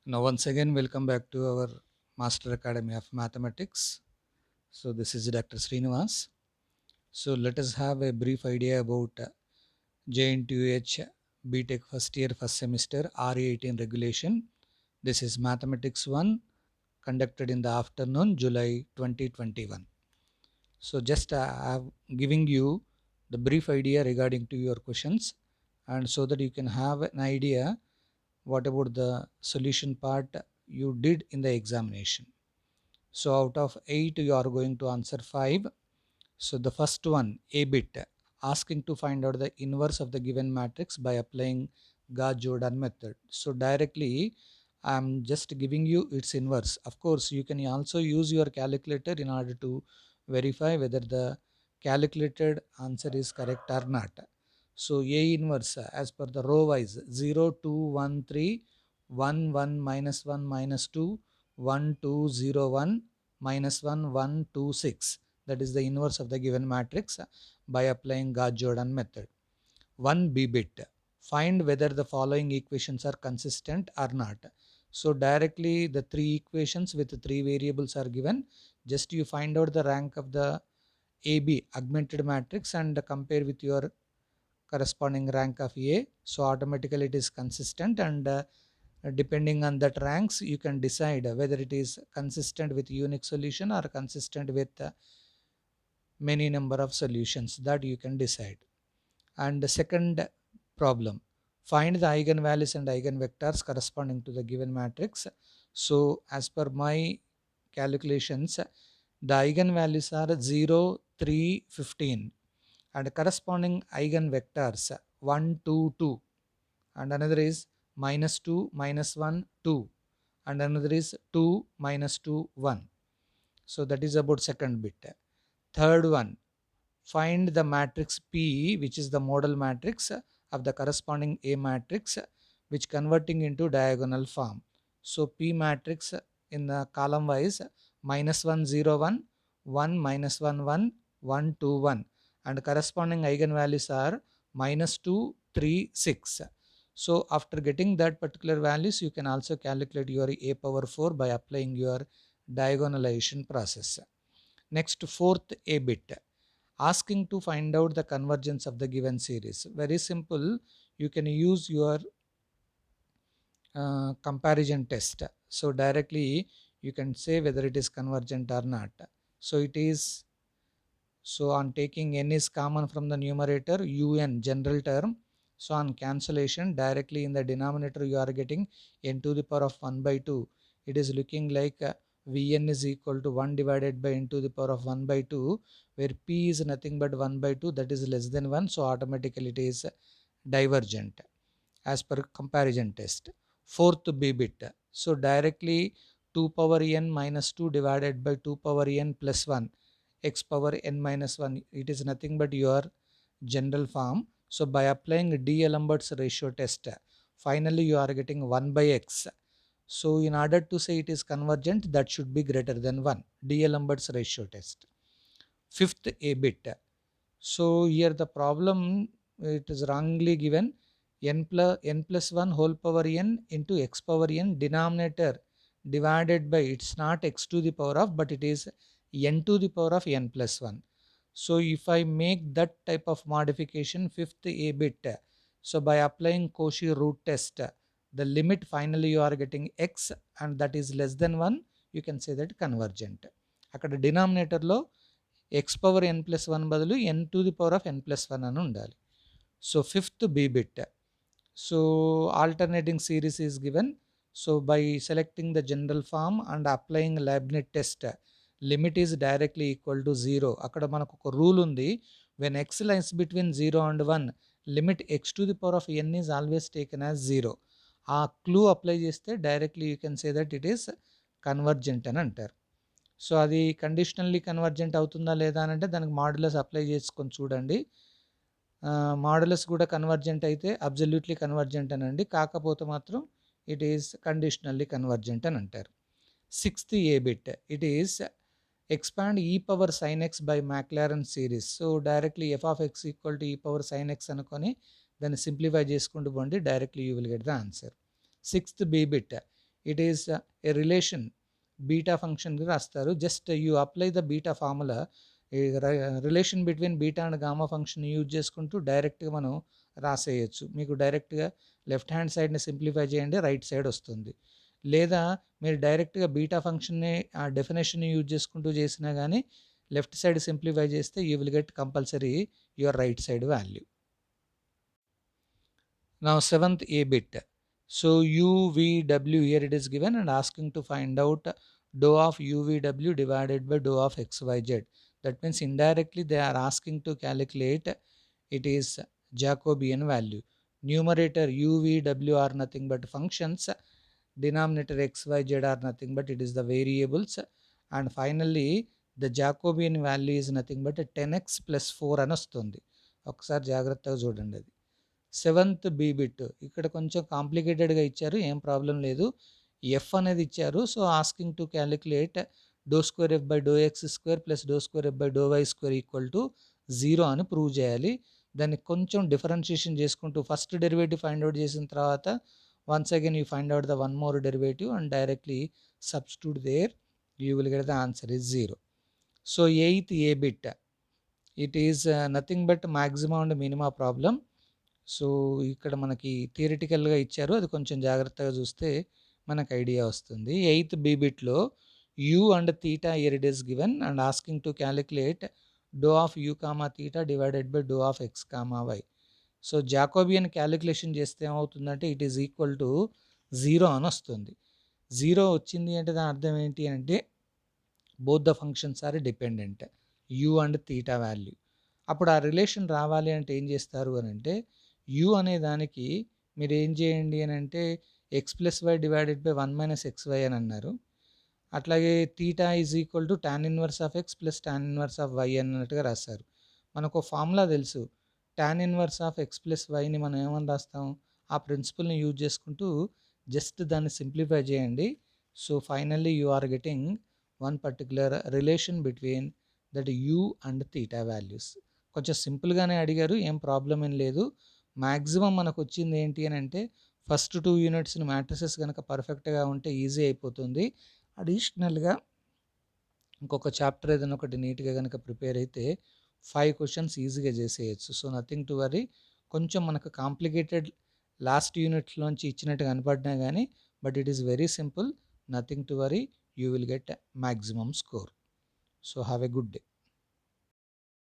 Now, once again, welcome back to our Master Academy of Mathematics. So, this is Dr. Srinivas. So, let us have a brief idea about JNTUH BTech first year, first semester RE18 regulation. This is Mathematics 1 conducted in the afternoon, July 2021. So, just I'm giving you the brief idea regarding to your questions, and so that you can have an idea what about the solution part you did in the examination. So out of 8 you are going to answer 5. So the first one, a bit, asking to find out the inverse of the given matrix by applying Gauss-Jordan method. So directly I am just giving you its inverse. Of course you can also use your calculator in order to verify whether the calculated answer is correct or not. So A inverse as per the row wise 0, 2, 1, 3, 1, 1, minus 1, minus 2, 1, 2, 0, 1, minus 1, 1, 2, 6. That is the inverse of the given matrix by applying Gauss-Jordan method. 1b bit, find whether the following equations are consistent or not. So directly the three equations with three variables are given. Just you find out the rank of the AB augmented matrix and compare with your corresponding rank of A. So automatically it is consistent, and depending on that ranks you can decide whether it is consistent with unique solution or consistent with many number of solutions, that you can decide. And the second problem, find the eigenvalues and eigenvectors corresponding to the given matrix. So as per my calculations, the eigenvalues are 0, 3, 15, and corresponding eigenvectors 1, 2, 2, and another is minus 2, minus 1, 2, and another is 2, minus 2, 1. So that is about second bit. Third one, find the matrix P, which is the model matrix of the corresponding A matrix, which converting into diagonal form. So P matrix in the column wise minus 1, 0, 1, 1, minus 1, 1, 1, 2, 1, and corresponding eigenvalues are minus 2, 3, 6. So after getting that particular values, you can also calculate your A power 4 by applying your diagonalization process. Next, fourth A bit, asking to find out the convergence of the given series. Very simple, you can use your comparison test. So directly you can say whether it is convergent or not. So it is, so on taking n is common from the numerator, un general term. So on cancellation, directly in the denominator you are getting n to the power of 1 by 2. It is looking like Vn is equal to 1 divided by n to the power of 1 by 2, where P is nothing but 1 by 2, that is less than 1. So automatically it is divergent as per comparison test. Fourth B bit. So directly 2 power n minus 2 divided by 2 power n plus 1, x power n minus 1, it is nothing but your general form. So by applying D'Alembert's ratio test, finally you are getting 1 by x. So in order to say it is convergent, that should be greater than 1. D'Alembert's ratio test. Fifth A bit. So here the problem, it is wrongly given n plus 1 whole power n into x power n denominator divided by, it's not x to the power of, but it is n to the power of n plus 1. So if I make that type of modification, fifth A bit, so by applying Cauchy root test, the limit finally you are getting x and that is less than 1, you can say that convergent. అక్కడ డినామినేటర్లో x power n plus 1 బదులు n to the power of n plus 1 అని ఉండాలి. So fifth B bit, so alternating series is given. So by selecting the general form and applying Leibniz test, limit is directly equal to 0. అక్కడ మనకు ఒక rule ఉంది, when x lies between 0 and 1, limit x to the power of n is always taken as 0. ఆ clue apply చేస్తే directly you can say that it is convergent అని అంటారు. So అది conditionally convergent అవుతుందా లేదా అని అంటే దానికి మాడ్యులస్ అప్లై చేసుకొని చూడండి. మాడ్యులస్ కూడా కన్వర్జెంట్ అయితే అబ్జల్యూట్లీ కన్వర్జెంట్ అని అండి, కాకపోతే మాత్రం ఇట్ ఈస్ కండిషనల్లీ కన్వర్జెంట్ అని అంటారు. Sixth a bit, it is expand e power sine x by Maclaurin series. So directly f of x equal to e power sine x అనుకొని దాన్ని simplify చేసుకుంటూ పోండి, directly you will get the answer. Sixth b bit, it is a relation beta ఫంక్షన్కి రాస్తారు. Just you apply the beta formula, ఈ relation between beta and gamma function use చేసుకుంటూ డైరెక్ట్గా మనం రాసేయచ్చు. మీకు డైరెక్ట్గా లెఫ్ట్ హ్యాండ్ సైడ్ని సింప్లిఫై చేయండి, రైట్ సైడ్ వస్తుంది. లేదా మీరు డైరెక్ట్గా బీటా ఫంక్షన్ని ఆ డెఫినేషన్ యూజ్ చేసుకుంటూ చేసినా కానీ లెఫ్ట్ సైడ్ సింప్లిఫై చేస్తే you will get compulsory your right side value. Now seventh a bit. So UVW here it is given and asking to find out dou of UVW divided by dou of XYZ. That means indirectly they are asking to calculate it is Jacobian value. Numerator UVW are nothing but functions. Denominator XYZ are nothing but it is the variables. And finally the Jacobian value is nothing but 10x plus 4 అని వస్తుంది. ఒకసారి జాగ్రత్తగా చూడండి. అది seventh be bit ఇక్కడ కొంచెం కాంప్లికేటెడ్గా ఇచ్చారు, ఏం ప్రాబ్లం లేదు. ఎఫ్ అనేది ఇచ్చారు. So asking to calculate d square F by d x square plus d square F by d y square equal to 0 అని ప్రూవ్ చేయాలి. దాన్ని కొంచెం డిఫరెన్షియేషన్ చేసుకుంటూ ఫస్ట్ డెరివేటివ్ ఫైండ్ అవుట్ చేసిన తర్వాత once again you find out the one more derivative and directly substitute there, you will get the answer is 0. So eighth a bit it is nothing but maximum and minima problem. సో ఇక్కడ మనకి థియరిటికల్గా ఇచ్చారు, అది కొంచెం జాగ్రత్తగా చూస్తే మనకు idea వస్తుంది. ఎయిత్ బీ బిట్లో u and theta here it is given and asking to calculate do of u comma theta divided by do of x comma y. So Jacobian calculation చేస్తే ఏమవుతుందంటే ఇట్ ఈస్ ఈక్వల్ టు 0 అని వస్తుంది. 0 వచ్చింది అంటే దాని అర్థం ఏంటి అంటే both the functions are dependent, u and theta value. అప్పుడు ఆ రిలేషన్ రావాలి అంటే ఏం చేస్తారు అని అంటే యూ అనే దానికి మీరు ఏం చేయండి అని అంటే x plus y divided by 1 minus x y అని అన్నారు. అట్లాగే theta is equal to tan inverse of x plus tan inverse of y అన్నట్టుగా రాస్తారు. మనకు ఫార్ములా తెలుసు, tan inverse of x plus వైని మనం ఏమని రాస్తాం, ఆ ప్రిన్సిపల్ని యూజ్ చేసుకుంటూ జస్ట్ దాన్ని సింప్లిఫై చేయండి. So finally you are getting one particular relation between that u and theta values. కొంచెం సింపుల్గానే అడిగారు, ఏం ప్రాబ్లం ఏం లేదు. మ్యాక్సిమం మనకు వచ్చింది ఏంటి అని అంటే ఫస్ట్ 2 యూనిట్స్ని మ్యాట్రిసెస్ కనుక పర్ఫెక్ట్గా ఉంటే ఈజీ అయిపోతుంది. అడిషనల్గా ఇంకొక చాప్టర్ ఏదైనా ఒకటి నీట్గా కనుక ప్రిపేర్ అయితే 5 క్వశ్చన్స్ ఈజీగా చేసేయచ్చు. So nothing to worry. కొంచెం మనకు కాంప్లికేటెడ్ లాస్ట్ యూనిట్లోంచి ఇచ్చినట్టు కనపడినా కానీ but it is very simple, nothing to worry, you will get maximum score. So have a good day.